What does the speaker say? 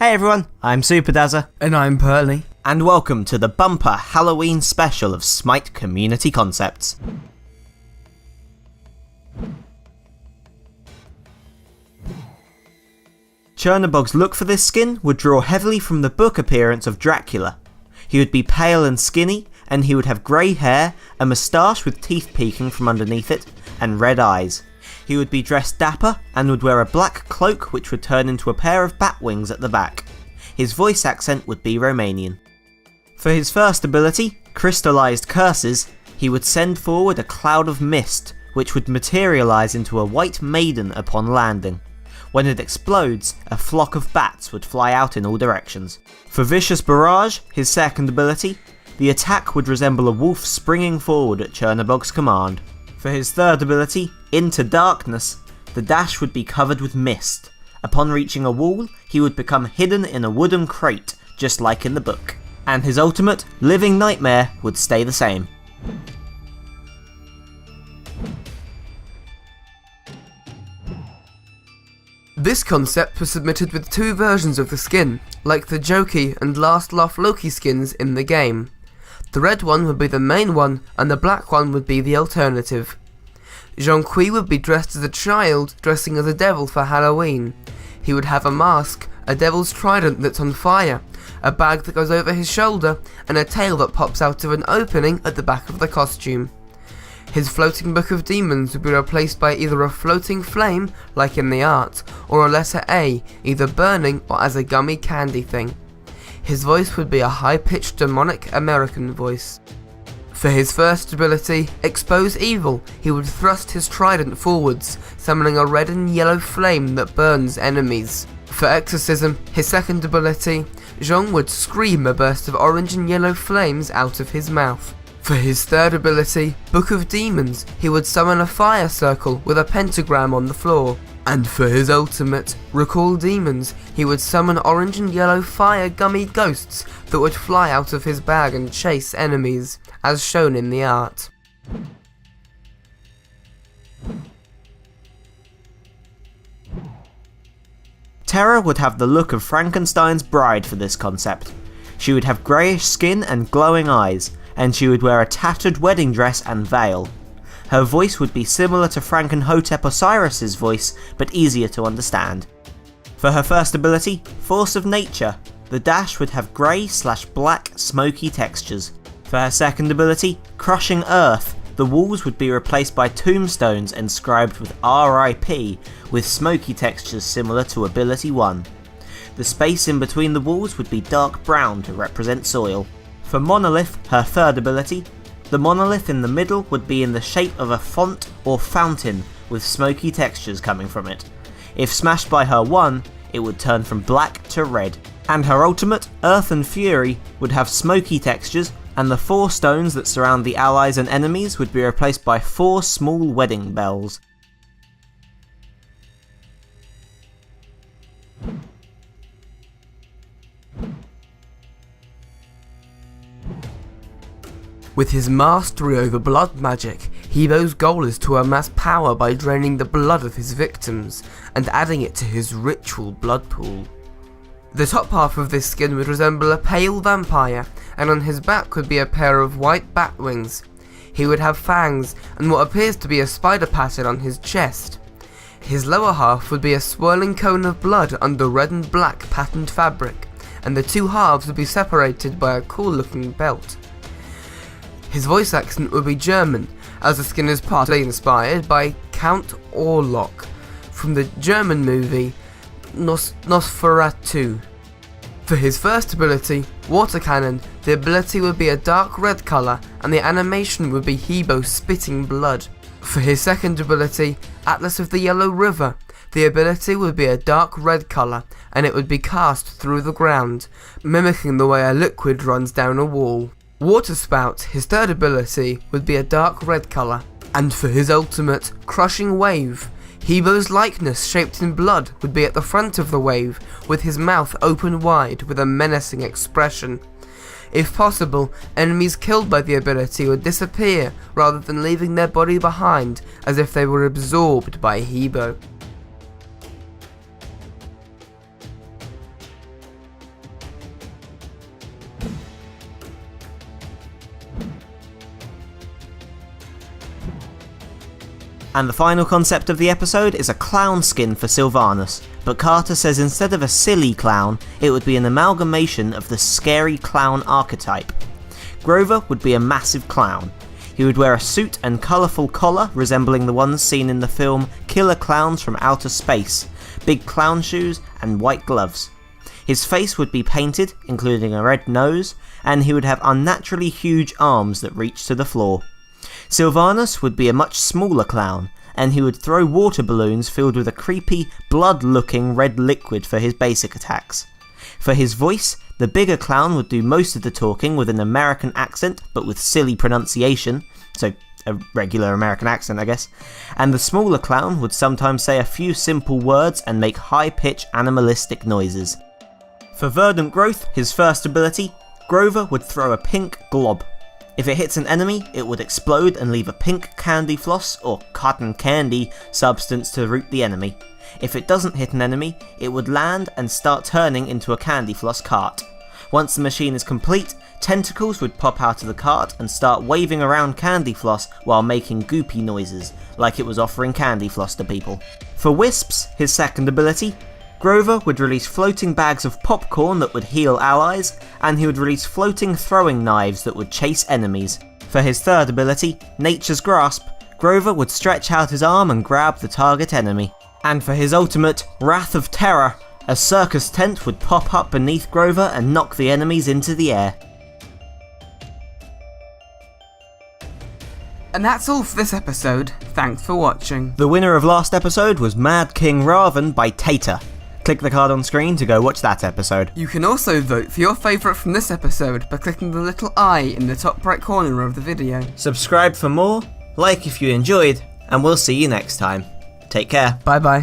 Hey everyone, I'm Superdazzer. And I'm Pearly. And welcome to the bumper Halloween special of SMITE Community Concepts. Chernobog's look for this skin would draw heavily from the book appearance of Dracula. He would be pale and skinny, and he would have grey hair, a moustache with teeth peeking from underneath it, and red eyes. He would be dressed dapper, and would wear a black cloak which would turn into a pair of bat wings at the back. His voice accent would be Romanian. For his first ability, Crystallized Curses, he would send forward a cloud of mist, which would materialise into a white maiden upon landing. When it explodes, a flock of bats would fly out in all directions. For Vicious Barrage, his second ability, the attack would resemble a wolf springing forward at Chernobog's command. For his third ability, Into Darkness, the dash would be covered with mist. Upon reaching a wall, he would become hidden in a wooden crate, just like in the book. And his ultimate, Living Nightmare, would stay the same. This concept was submitted with two versions of the skin, like the Jokey and Last Laugh Loki skins in the game. The red one would be the main one, and the black one would be the alternative. Zhong would be dressed as a child, dressing as a devil for Halloween. He would have a mask, a devil's trident that's on fire, a bag that goes over his shoulder, and a tail that pops out of an opening at the back of the costume. His floating book of demons would be replaced by either a floating flame, like in the art, or a letter A, either burning or as a gummy candy thing. His voice would be a high-pitched demonic American voice. For his first ability, Expose Evil, he would thrust his trident forwards, summoning a red and yellow flame that burns enemies. For Exorcism, his second ability, Zhong would scream a burst of orange and yellow flames out of his mouth. For his third ability, Book of Demons, he would summon a fire circle with a pentagram on the floor. And for his ultimate, Recall Demons, he would summon orange and yellow fire gummy ghosts that would fly out of his bag and chase enemies, as shown in the art. Terra would have the look of Frankenstein's bride for this concept. She would have greyish skin and glowing eyes, and she would wear a tattered wedding dress and veil. Her voice would be similar to Frankenhotep Osiris's voice, but easier to understand. For her first ability, Force of Nature, the dash would have grey/black smoky textures. For her second ability, Crushing Earth, the walls would be replaced by tombstones inscribed with RIP, with smoky textures similar to Ability 1. The space in between the walls would be dark brown to represent soil. For Monolith, her third ability, the monolith in the middle would be in the shape of a font or fountain with smoky textures coming from it. If smashed by her 1, it would turn from black to red. And her ultimate, Earth and Fury, would have smoky textures, and the 4 stones that surround the allies and enemies would be replaced by 4 small wedding bells. With his mastery over blood magic, Hebo's goal is to amass power by draining the blood of his victims, and adding it to his ritual blood pool. The top half of this skin would resemble a pale vampire, and on his back would be a pair of white bat wings. He would have fangs, and what appears to be a spider pattern on his chest. His lower half would be a swirling cone of blood under red and black patterned fabric, and the two halves would be separated by a cool looking belt. His voice accent would be German, as the skin is partly inspired by Count Orlok from the German movie Nosferatu. For his first ability, Water Cannon, the ability would be a dark red colour and the animation would be Hebo spitting blood. For his second ability, Atlas of the Yellow River, the ability would be a dark red colour and it would be cast through the ground, mimicking the way a liquid runs down a wall. Water Spout, his third ability, would be a dark red colour. And for his ultimate, Crushing Wave, Hebo's likeness shaped in blood would be at the front of the wave, with his mouth open wide with a menacing expression. If possible, enemies killed by the ability would disappear rather than leaving their body behind as if they were absorbed by Hebo. And the final concept of the episode is a clown skin for Sylvanus, but Carter says instead of a silly clown, it would be an amalgamation of the scary clown archetype. Grover would be a massive clown. He would wear a suit and colourful collar resembling the ones seen in the film Killer Clowns from Outer Space, big clown shoes and white gloves. His face would be painted, including a red nose, and he would have unnaturally huge arms that reached to the floor. Sylvanus would be a much smaller clown, and he would throw water balloons filled with a creepy, blood-looking red liquid for his basic attacks. For his voice, the bigger clown would do most of the talking with an American accent, but with silly pronunciation, so a regular American accent I guess, and the smaller clown would sometimes say a few simple words and make high-pitched animalistic noises. For Verdant Growth, his first ability, Grover would throw a pink glob. If it hits an enemy, it would explode and leave a pink candy floss or cotton candy substance to root the enemy. If it doesn't hit an enemy, it would land and start turning into a candy floss cart. Once the machine is complete, tentacles would pop out of the cart and start waving around candy floss while making goopy noises, like it was offering candy floss to people. For Wisps, his second ability, Grover would release floating bags of popcorn that would heal allies, and he would release floating throwing knives that would chase enemies. For his third ability, Nature's Grasp, Grover would stretch out his arm and grab the target enemy. And for his ultimate, Wrath of Terror, a circus tent would pop up beneath Grover and knock the enemies into the air. And that's all for this episode. Thanks for watching. The winner of last episode was Mad King Raven by Tater. Click the card on screen to go watch that episode. You can also vote for your favourite from this episode by clicking the little eye in the top right corner of the video. Subscribe for more, like if you enjoyed, and we'll see you next time. Take care. Bye bye.